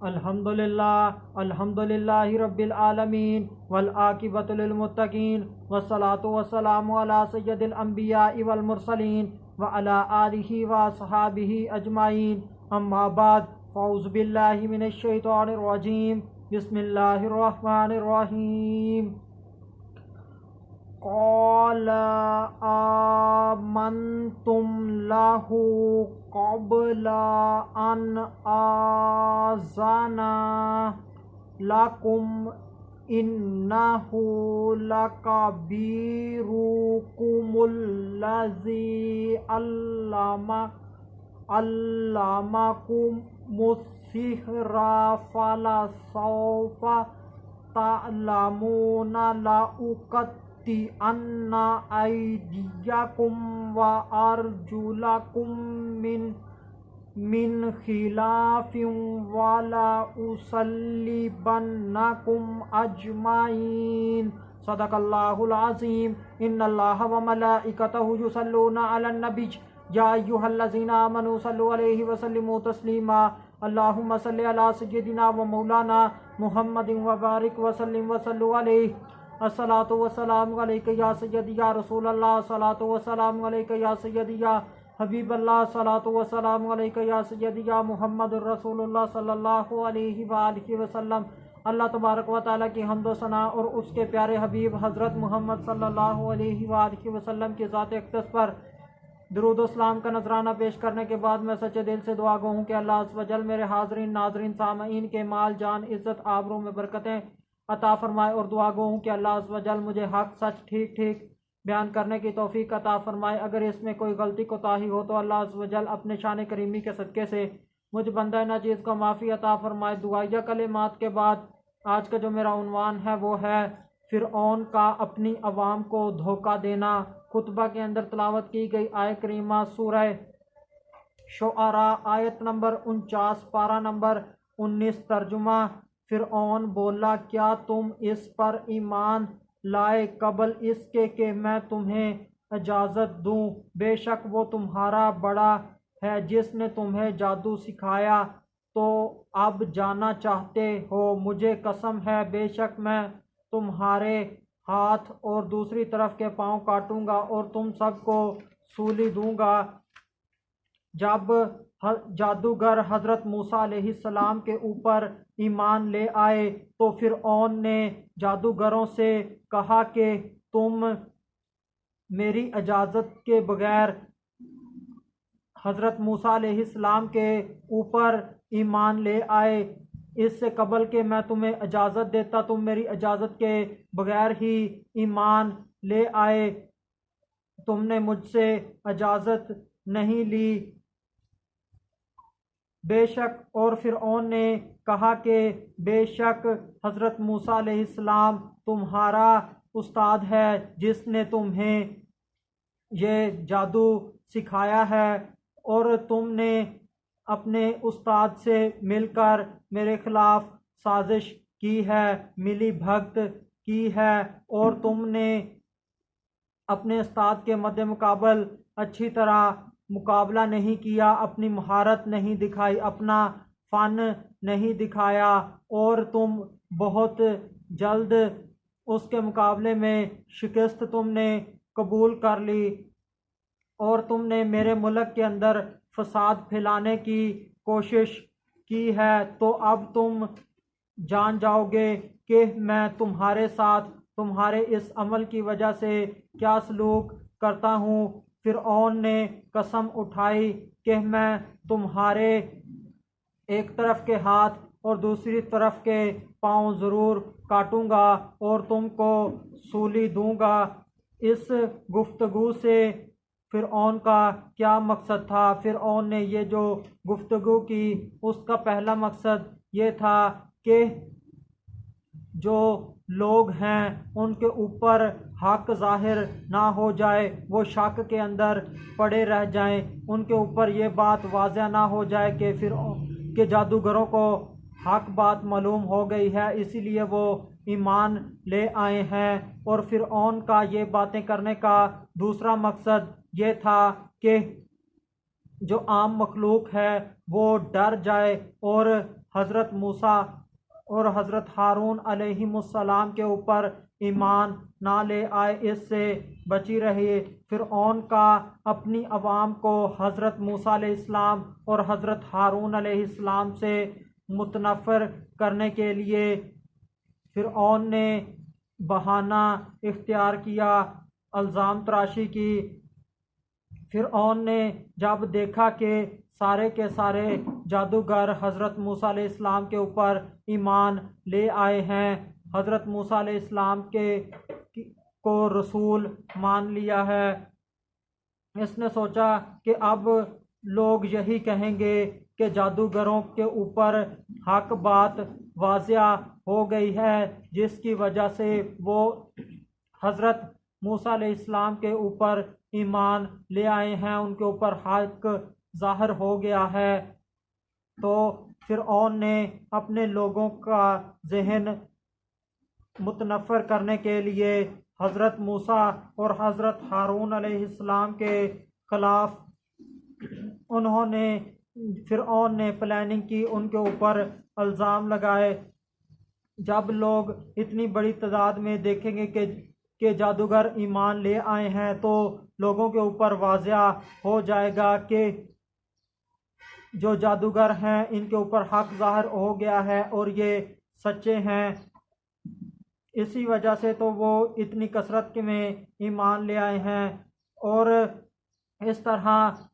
अल्हम्दुलिल्लाहि रब्बिल आलमीन वल आकिबतु लिल मुत्तकीन वस्सलातु वस्सलामु अला सय्यदिल अंबियाइ वल मुरसलीन व अला आलिहि व अस्हाबिहि अजमाइन अम्मा बाद फ़ौज़ु बिल्लाहि मिनश शैतानिर रजीम बिस्मिल्लाहिर रहमानिर रहीम क़ाल आमन्तुम लहु क़ब्ल अन आज़ना लकुम इन्नहु लकबीरुकुमुल्लज़ी अल्लमकुमुस्सिहरा फलसौफ़ तअलमून लउक़त्तिअन्ना अयदियकुम व अर्जुलकुम मिन खिलाफिन वला उसल्लिबन्नकुम अजमाइन। सदक़ल्लाहुल अज़ीम। इन्नल्लाह व मलाइकतहु युसल्लूना अलन नबी या अय्युहल्लज़ीना आमनू सल्लु अलैहि व सल्लिमू तस्लीमा। अल्लाहुम्मा सल्लि अला सय्यिदिना व मौलाना मुहम्मदिन व बारिक व सल्लिम व सल्लु अलैहि। अस्सलातु वस्सलामु अलैका या सय्यदी या रसूलल्लाह। अस्सलातु वस्सलामु अलैका या सय्यदी या हबीबल्लाह। अस्सलातु वस्सलामु अलैका या सय्यदी या मुहम्मदुर रसूलुल्लाह सल्लल्लाहु अलैहि व आलिहि वसल्लम। अल्लाह तबारक व तआला की हम्दो सना और उसके प्यारे हबीब हज़रत मोहम्मद सल्लल्लाहु अलैहि व आलिहि वसल्लम की ज़ात अक़दस पर दुरूद सलाम का नजराना पेश करने के बाद मैं सच्चे दिल से दुआ गो हूँ कि अल्लाह अज़्ज़ व जल मेरे हाज़रीन नाज़रीन सामईन के माल जान इज़्ज़त आबरू में बरकतें अता फरमाए और दुआ गो हूँ कि अल्लाह अज़्ज़ व जल मुझे हक़ सच ठीक ठीक बयान करने की तौफीक अता फरमाए। अगर इसमें कोई गलती कोताही हो तो अल्लाह अज़्ज़ व जल अपने शान करीमी के सदक़े से मुझ बंदा नाचीज़ को माफ़ी अता फरमाए। दुआया कलिमात के बाद आज का जो मेरा उन्वान है वो है फ़िरऔन का अपनी अवाम को धोखा देना। खुतबा के अंदर तलावत की गई आय करीमा सूरह शुआरा आयत नंबर 49 पारा नंबर 19 तर्जुमा। फ़िरऔन बोला, क्या तुम इस पर ईमान लाए कबल इसके कि मैं तुम्हें इजाज़त दूँ? बेशक वो तुम्हारा बड़ा है जिसने तुम्हें जादू सिखाया, तो अब जाना चाहते हो? मुझे कसम है बेशक मैं तुम्हारे हाथ और दूसरी तरफ के पाँव काटूंगा और तुम सबको सूली दूंगा। जब जादूगर हज़रत मूसा अलैहिस्सलाम के ऊपर ईमान ले आए तो फ़िरऔन ने जादूगरों से कहा कि तुम मेरी इजाज़त के बगैर हज़रत मूसा अलैहिस्सलाम के ऊपर ईमान ले आए। इससे कबल के मैं तुम्हें इजाज़त देता, तुम मेरी इजाज़त के बगैर ही ईमान ले आए, तुमने मुझसे इजाज़त नहीं ली। बेशक और फ़िरऔन ने कहा कि बेशक हज़रत मूसा अलैहिस्सलाम तुम्हारा उस्ताद है जिसने तुम्हें ये जादू सिखाया है और तुमने अपने उस्ताद से मिलकर मेरे खिलाफ साजिश की है, मिली भगत की है और तुमने अपने उस्ताद के मद्दे मुकाबल अच्छी तरह मुकाबला नहीं किया, अपनी महारत नहीं दिखाई, अपना फ़न नहीं दिखाया और तुम बहुत जल्द उसके मुकाबले में शिकस्त तुमने कबूल कर ली और तुमने मेरे मुल्क के अंदर फसाद फैलाने की कोशिश की है। तो अब तुम जान जाओगे कि मैं तुम्हारे साथ तुम्हारे इस अमल की वजह से क्या सलूक करता हूँ। फ़िरऔन ने कसम उठाई कि मैं तुम्हारे एक तरफ के हाथ और दूसरी तरफ के पाँव ज़रूर काटूंगा और तुमको सूली दूंगा। इस गुफ्तगू से फ़िरऔन का क्या मकसद था? फ़िरऔन ने ये जो गुफ्तगू की उसका पहला मकसद ये था कि जो लोग हैं उनके ऊपर हक ज़ाहिर ना हो जाए, वो शक के अंदर पड़े रह जाएं, उनके ऊपर ये बात वाज़ह ना हो जाए कि फ़िरऔन के जादूगरों को हक बात मालूम हो गई है, इसीलिए वो ईमान ले आए हैं। और फ़िरऔन का ये बातें करने का दूसरा मकसद ये था कि जो आम मखलूक है वो डर जाए और हज़रत मूसा और हज़रत हारून अलैहिमुस्सलाम के ऊपर ईमान ना ले आए, इससे बची रही। फ़िरऔन का अपनी अवाम को हज़रत मूसा अलैहिस्सलाम और हज़रत हारून अलैहिस्सलाम से मुतनफ़िर करने के लिए फ़िरऔन ने बहाना इख्तियार किया, इल्ज़ाम तराशी की। फ़िरऔन ने जब देखा कि सारे के सारे जादूगर हज़रत मूसा अलैहिस्सलाम के ऊपर ईमान ले आए हैं, हज़रत मूसा अलैहिस्सलाम को रसूल मान लिया है, इसने सोचा कि अब लोग यही कहेंगे कि जादूगरों के ऊपर हक बात वाज़िया हो गई है, जिसकी वजह से वो हज़रत मूसा अलैहिस्सलाम के ऊपर ईमान ले आए हैं, उनके ऊपर हक ज़ाहिर हो गया है। तो फ़िरऔन ने अपने लोगों का जहन मुतनफ़िर करने के लिए हज़रत मूसा और हज़रत हारून अलैहिस्सलाम के ख़िलाफ़ फ़िरऔन ने प्लानिंग की, उनके ऊपर इल्ज़ाम लगाए। जब लोग इतनी बड़ी तादाद में देखेंगे कि जादूगर ईमान ले आए हैं, तो लोगों के ऊपर वाज़िया हो जाएगा कि जो जादूगर हैं इनके ऊपर हक ज़ाहिर हो गया है और ये सच्चे हैं। इसी वजह से तो वो इतनी कसरत में ईमान ले आए हैं। और इस तरह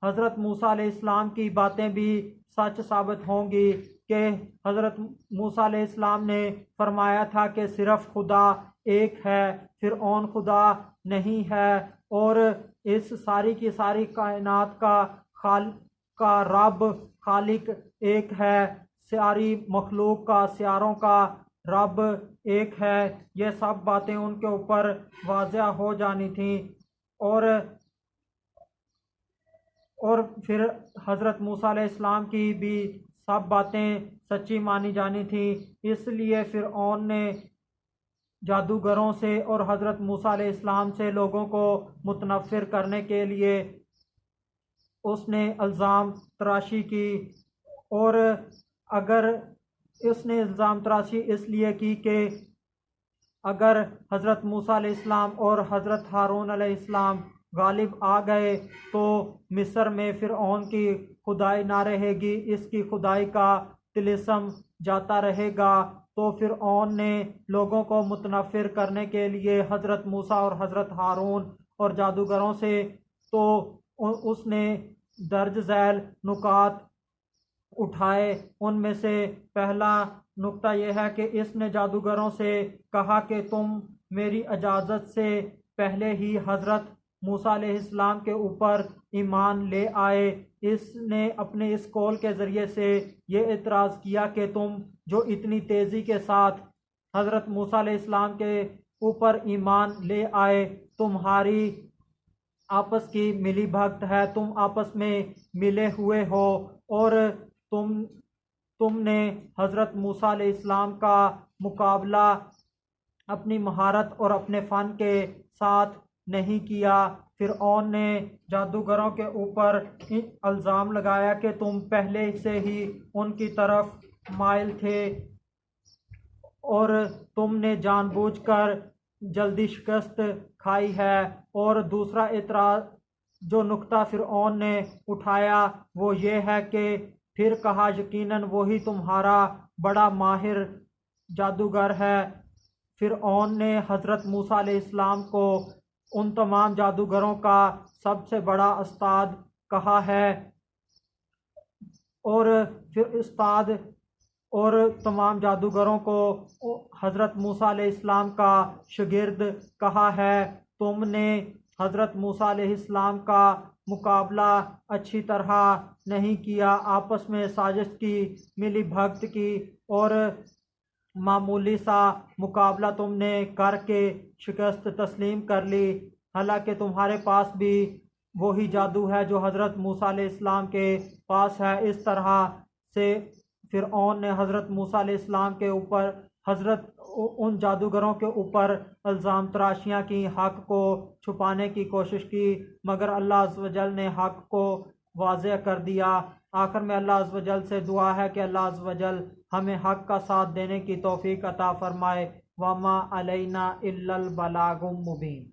हज़रत मूसा अलैहिस्सलाम की बातें भी सच साबित होंगी कि हज़रत मूसा अलैहिस्सलाम ने फरमाया था कि सिर्फ़ खुदा एक है, फ़िरऔन खुदा नहीं है, और इस सारी की सारी कायनात का रब खालिक एक है, सारी मखलूक का, सियारों का रब एक है। ये सब बातें उनके ऊपर वाज़िया हो जानी थी। और फिर हज़रत मूसा अलैहिस्सलाम की भी सब बातें सच्ची मानी जानी थी। इसलिए फ़िरऔन ने जादूगरों से और हज़रत मूसा अलैहिस्सलाम से लोगों को मुतनफ़िर करने के लिए उसने इल्ज़ाम तराशी की। और अगर उसने इल्ज़ाम तराशी इसलिए की कि अगर हज़रत मूसा अलैहिस्सलाम और हज़रत हारून अलैहिस्सलाम गालिब आ गए तो मिस्र में फ़िरऔन की खुदाई ना रहेगी, इसकी खुदाई का तिलिस्म जाता रहेगा। तो फ़िरऔन ने लोगों को मुतनफ़िर करने के लिए हज़रत मूसा और हज़रत हारून और जादूगरों से तो उसने दर्ज झैल नुकात उठाए। उनमें से पहला नुक्ता यह है कि इसने जादूगरों से कहा कि तुम मेरी इजाज़त से पहले ही हज़रत मूसा अलैहिस्सलाम के ऊपर ईमान ले आए। इसने अपने इस कौल के ज़रिए से ये एतराज़ किया कि तुम जो इतनी तेज़ी के साथ हज़रत मूसा अलैहिस्सलाम के ऊपर ईमान ले आए, तुम्हारी आपस की मिली भगत है, तुम आपस में मिले हुए हो, और तुमने हज़रत मूसा अलैहिस्सलाम का मुकाबला अपनी महारत और अपने फ़न के साथ नहीं किया। फ़िरऔन ने जादूगरों के ऊपर इल्ज़ाम लगाया कि तुम पहले से ही उनकी तरफ माइल थे और तुमने जानबूझकर जल्दी शिकस्त खाई है। और दूसरा एतराज़ जो नुक्ता फ़िरऔन ने उठाया वो ये है कि फिर कहा यकीनन वही तुम्हारा बड़ा माहिर जादूगर है। फ़िरऔन ने हज़रत मूसा अलैहिस्सलाम को उन तमाम जादूगरों का सबसे बड़ा उस्ताद कहा है, और फिर उस्ताद और तमाम जादूगरों को हज़रत मूसा अलैहिस्सलाम का शागिर्द कहा है। तुमने हज़रत मूसा अलैहिस्सलाम का मुकाबला अच्छी तरह नहीं किया, आपस में साजिश की, मिली भगत की, और मामूली सा मुकाबला तुमने करके शिकस्त तस्लीम कर ली। हालांकि तुम्हारे पास भी वही जादू है जो हज़रत मूसा अलैहिस्सलाम के पास है। इस तरह से फ़िरऔन ने हज़रत मूसा अलैहिस्सलाम के ऊपर उन जादूगरों के ऊपर इल्ज़ाम तराशियाँ की, हक़ को छुपाने की कोशिश की, मगर अल्लाह अज़्ज़ व जल ने हक़ को वाज़ेह कर दिया। आखिर में अल्लाह अज़्ज़ व जल से दुआ है कि अल्लाह अज़्ज़ व जल हमें हक़ का साथ देने की तौफ़ीक़ अता फ़रमाए। वमा अलैना इल्लल बलागुम मुबीन।